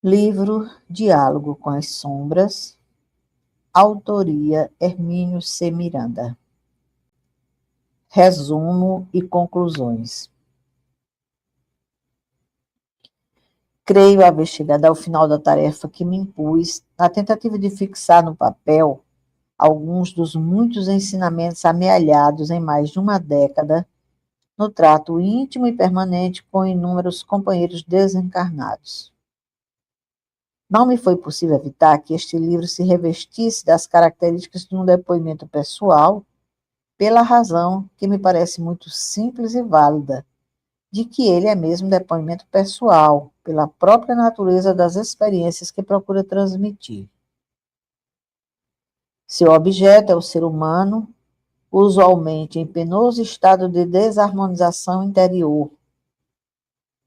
Livro Diálogo com as Sombras, autoria Hermínio C. Miranda. Resumo e conclusões. Creio haver chegado ao final da tarefa que me impus, na tentativa de fixar no papel alguns dos muitos ensinamentos amealhados em mais de uma década no trato íntimo e permanente com inúmeros companheiros desencarnados. Não me foi possível evitar que este livro se revestisse das características de um depoimento pessoal, pela razão que me parece muito simples e válida, de que ele é mesmo depoimento pessoal, pela própria natureza das experiências que procura transmitir. Seu objeto é o ser humano, usualmente em penoso estado de desarmonização interior.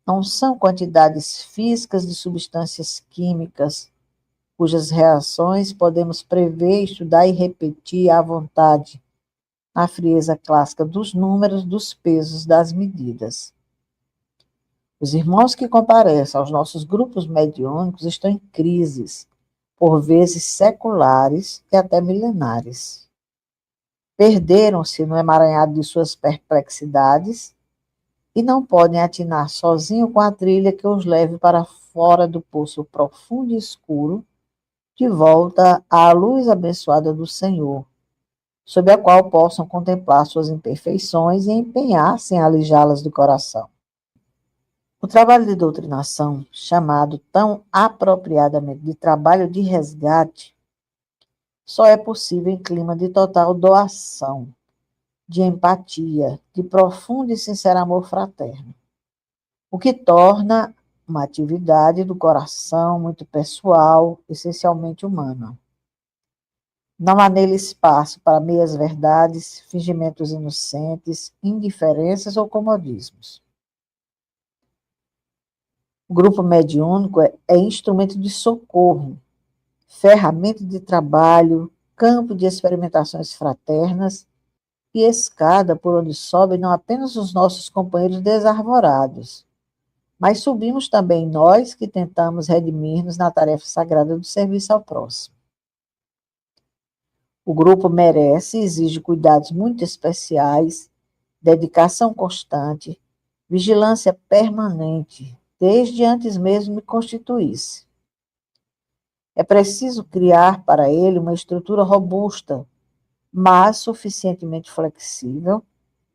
Não são quantidades físicas de substâncias químicas, cujas reações podemos prever, estudar e repetir à vontade, na frieza clássica dos números, dos pesos, das medidas. Os irmãos que comparecem aos nossos grupos mediúnicos estão em crises, por vezes seculares e até milenares. Perderam-se no emaranhado de suas perplexidades e não podem atinar sozinho com a trilha que os leve para fora do poço profundo e escuro, de volta à luz abençoada do Senhor, sob a qual possam contemplar suas imperfeições e empenhar-se em alijá-las do coração. O trabalho de doutrinação, chamado tão apropriadamente de trabalho de resgate, só é possível em clima de total doação, de empatia, de profundo e sincero amor fraterno, o que torna uma atividade do coração muito pessoal, essencialmente humana. Não há nele espaço para meias-verdades, fingimentos inocentes, indiferenças ou comodismos. O grupo mediúnico é instrumento de socorro, ferramenta de trabalho, campo de experimentações fraternas e escada por onde sobem não apenas os nossos companheiros desarvorados, mas subimos também nós que tentamos redimir-nos na tarefa sagrada do serviço ao próximo. O grupo merece e exige cuidados muito especiais, dedicação constante, vigilância permanente, desde antes mesmo de constituir-se. É preciso criar para ele uma estrutura robusta, mas suficientemente flexível,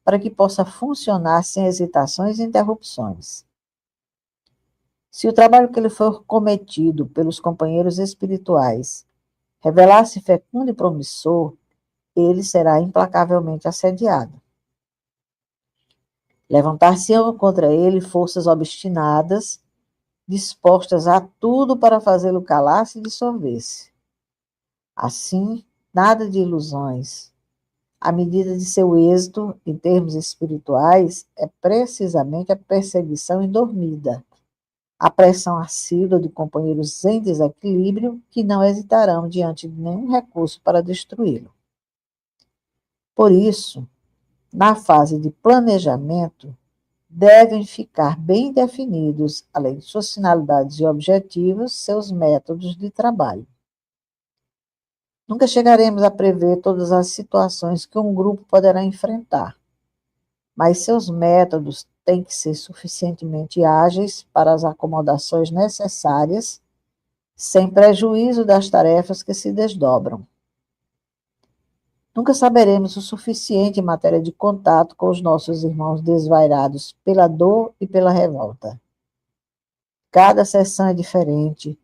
para que possa funcionar sem hesitações e interrupções. Se o trabalho que lhe for cometido pelos companheiros espirituais revelar-se fecundo e promissor, ele será implacavelmente assediado. Levantar-se-ão contra ele forças obstinadas, dispostas a tudo para fazê-lo calar-se e dissolver-se. Assim, nada de ilusões. A medida de seu êxito, em termos espirituais, é precisamente a perseguição indormida, a pressão assídua de companheiros em desequilíbrio que não hesitarão diante de nenhum recurso para destruí-lo. Por isso, na fase de planejamento, devem ficar bem definidos, além de suas finalidades e objetivos, seus métodos de trabalho. Nunca chegaremos a prever todas as situações que um grupo poderá enfrentar, mas seus métodos têm que ser suficientemente ágeis para as acomodações necessárias, sem prejuízo das tarefas que se desdobram. Nunca saberemos o suficiente em matéria de contato com os nossos irmãos desvairados pela dor e pela revolta. Cada sessão é diferente,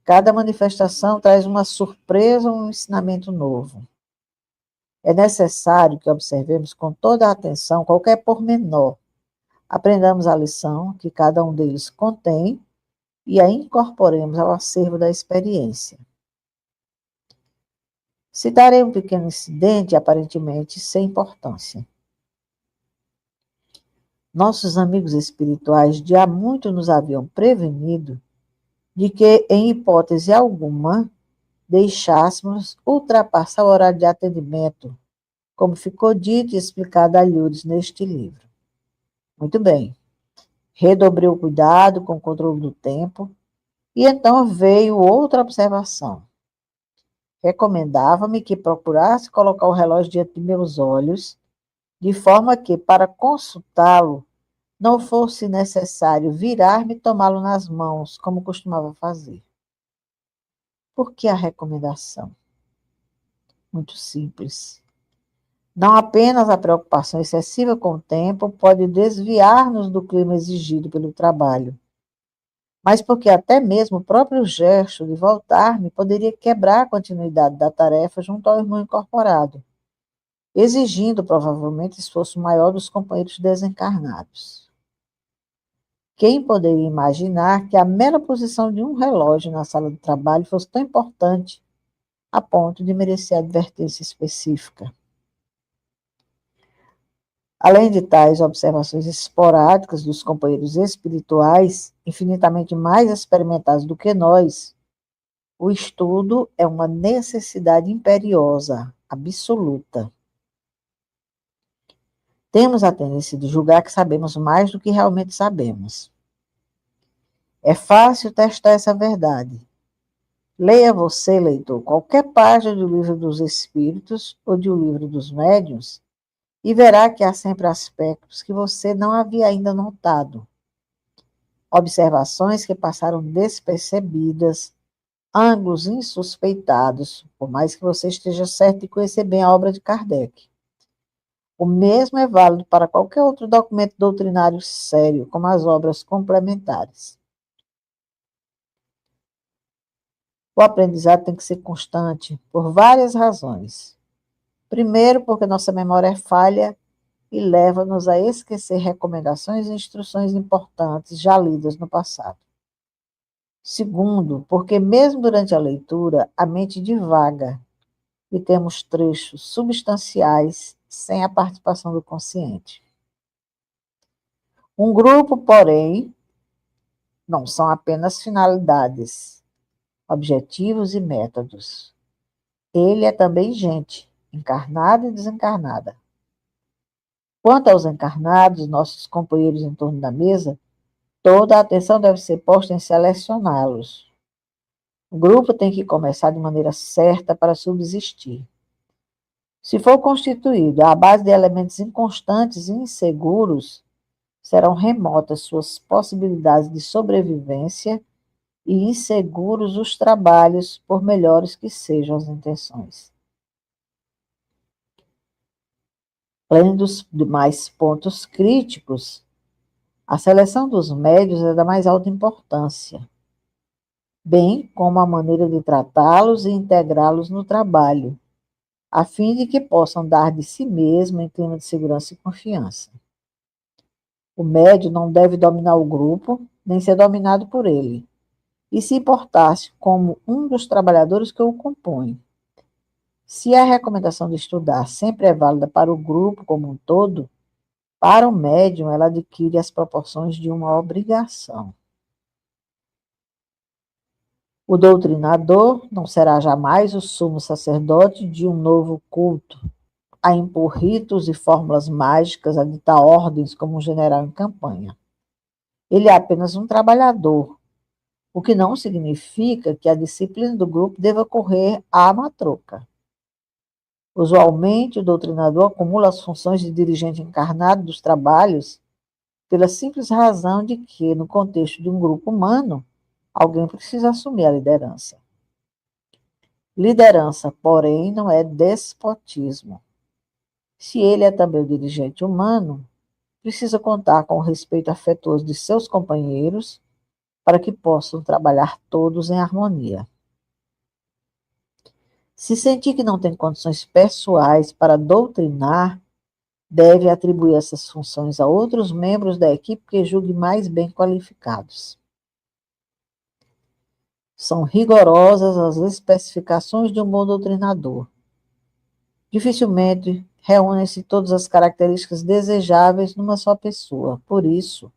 cada manifestação traz uma surpresa ou um ensinamento novo. É necessário que observemos com toda a atenção qualquer pormenor, aprendamos a lição que cada um deles contém e a incorporemos ao acervo da experiência. Citarei um pequeno incidente aparentemente sem importância. Nossos amigos espirituais de há muito nos haviam prevenido de que, em hipótese alguma, deixássemos ultrapassar o horário de atendimento, como ficou dito e explicado a Lourdes neste livro. Muito bem. Redobrei o cuidado com o controle do tempo, E então veio outra observação. Recomendava-me que procurasse colocar o relógio diante de meus olhos, de forma que, para consultá-lo, não fosse necessário virar-me e tomá-lo nas mãos, como costumava fazer. Por que a recomendação? Muito simples. Não apenas a preocupação excessiva com o tempo pode desviar-nos do clima exigido pelo trabalho, mas porque até mesmo o próprio gesto de voltar-me poderia quebrar a continuidade da tarefa junto ao irmão incorporado, exigindo provavelmente esforço maior dos companheiros desencarnados. Quem poderia imaginar que a mera posição de um relógio na sala de trabalho fosse tão importante a ponto de merecer advertência específica? Além de tais observações esporádicas dos companheiros espirituais, infinitamente mais experimentados do que nós, o estudo é uma necessidade imperiosa, absoluta. Temos a tendência de julgar que sabemos mais do que realmente sabemos. É fácil testar essa verdade. Leia você, leitor, qualquer página do Livro dos Espíritos ou do Livro dos Médiuns e verá que há sempre aspectos que você não havia ainda notado. Observações que passaram despercebidas, ângulos insuspeitados, por mais que você esteja certo de conhecer bem a obra de Kardec. O mesmo é válido para qualquer outro documento doutrinário sério, como as obras complementares. O aprendizado tem que ser constante por várias razões. Primeiro, porque nossa memória é falha e leva-nos a esquecer recomendações e instruções importantes já lidas no passado. Segundo, porque mesmo durante a leitura, a mente divaga e temos trechos substanciais sem a participação do consciente. Um grupo, porém, não são apenas finalidades, objetivos e métodos. Ele é também gente, encarnada e desencarnada. Quanto aos encarnados, nossos companheiros em torno da mesa, toda a atenção deve ser posta em selecioná-los. O grupo tem que começar de maneira certa para subsistir. Se for constituído à base de elementos inconstantes e inseguros, serão remotas suas possibilidades de sobrevivência e inseguros os trabalhos, por melhores que sejam as intenções. Além dos demais pontos críticos, a seleção dos médios é da mais alta importância, bem como a maneira de tratá-los e integrá-los no trabalho, a fim de que possam dar de si mesmo em clima de segurança e confiança. O médio não deve dominar o grupo, nem ser dominado por ele, e se importar-se como um dos trabalhadores que o compõem. Se a recomendação de estudar sempre é válida para o grupo como um todo, para o médium ela adquire as proporções de uma obrigação. O doutrinador não será jamais o sumo sacerdote de um novo culto, a impor ritos e fórmulas mágicas, a ditar ordens como um general em campanha. Ele é apenas um trabalhador, o que não significa que a disciplina do grupo deva correr à matroca. Usualmente, o doutrinador acumula as funções de dirigente encarnado dos trabalhos pela simples razão de que, no contexto de um grupo humano, alguém precisa assumir a liderança. Liderança, porém, não é despotismo. Se ele é também o dirigente humano, precisa contar com o respeito afetuoso de seus companheiros para que possam trabalhar todos em harmonia. Se sentir que não tem condições pessoais para doutrinar, deve atribuir essas funções a outros membros da equipe que julgue mais bem qualificados. São rigorosas as especificações de um bom doutrinador. Dificilmente reúnem-se todas as características desejáveis numa só pessoa. Por isso,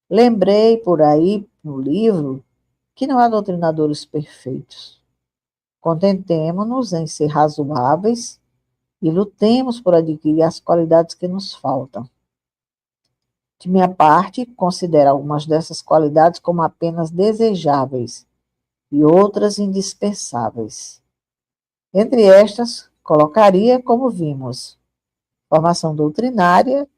lembrei por aí no livro que não há doutrinadores perfeitos. Contentemo-nos em ser razoáveis e lutemos por adquirir as qualidades que nos faltam. De minha parte, considero algumas dessas qualidades como apenas desejáveis e outras indispensáveis. Entre estas, colocaria, como vimos, formação doutrinária,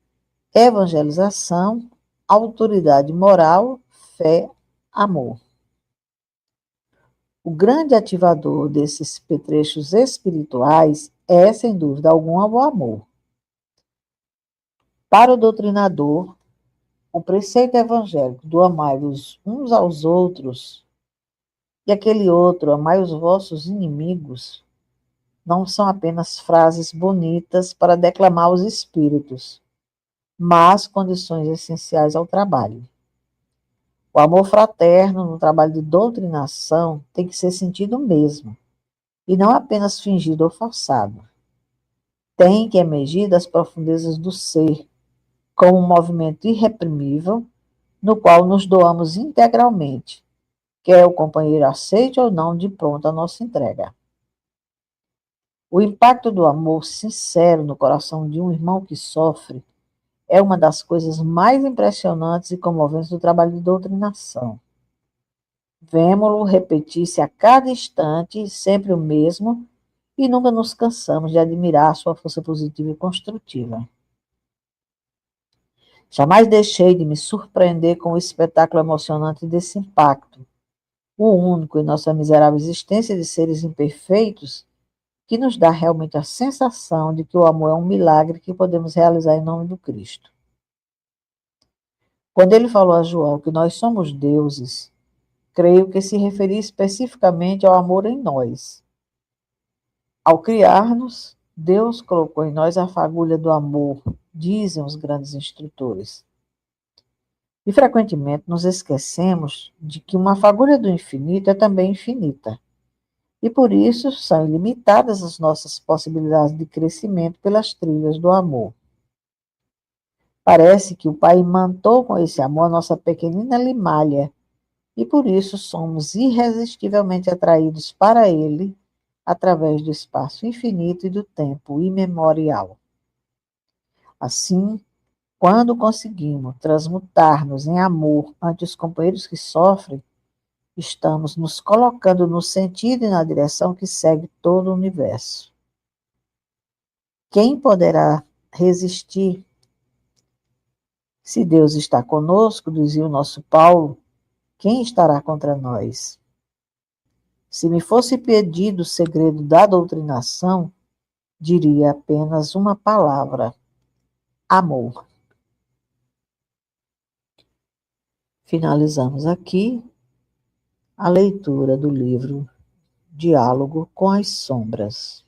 evangelização, autoridade moral, fé, amor. O grande ativador desses petrechos espirituais é, sem dúvida alguma, o amor. Para o doutrinador, o preceito evangélico do amai-vos uns aos outros e aquele outro, amai os vossos inimigos, não são apenas frases bonitas para declamar os espíritos, mas condições essenciais ao trabalho. O amor fraterno no trabalho de doutrinação tem que ser sentido mesmo, e não apenas fingido ou forçado. Tem que emergir das profundezas do ser, como um movimento irreprimível, no qual nos doamos integralmente, quer o companheiro aceite ou não de pronto a nossa entrega. O impacto do amor sincero no coração de um irmão que sofre é uma das coisas mais impressionantes e comoventes do trabalho de doutrinação. Vemo-lo repetir-se a cada instante, sempre o mesmo, e nunca nos cansamos de admirar sua força positiva e construtiva. Jamais deixei de me surpreender com o espetáculo emocionante desse impacto, o único em nossa miserável existência de seres imperfeitos, que nos dá realmente a sensação de que o amor é um milagre que podemos realizar em nome do Cristo. Quando ele falou a João que nós somos deuses, creio que se referia especificamente ao amor em nós. Ao criar-nos, Deus colocou em nós a fagulha do amor, dizem os grandes instrutores. E frequentemente nos esquecemos de que uma fagulha do infinito é também infinita. E por isso são ilimitadas as nossas possibilidades de crescimento pelas trilhas do amor. Parece que o Pai imantou com esse amor a nossa pequenina limalha, e por isso somos irresistivelmente atraídos para Ele através do espaço infinito e do tempo imemorial. Assim, quando conseguimos transmutar-nos em amor ante os companheiros que sofrem, estamos nos colocando no sentido e na direção que segue todo o universo. Quem poderá resistir? Se Deus está conosco, dizia o nosso Paulo, quem estará contra nós? Se me fosse pedido o segredo da doutrinação, diria apenas uma palavra: amor. Finalizamos aqui a leitura do livro Diálogo com as Sombras.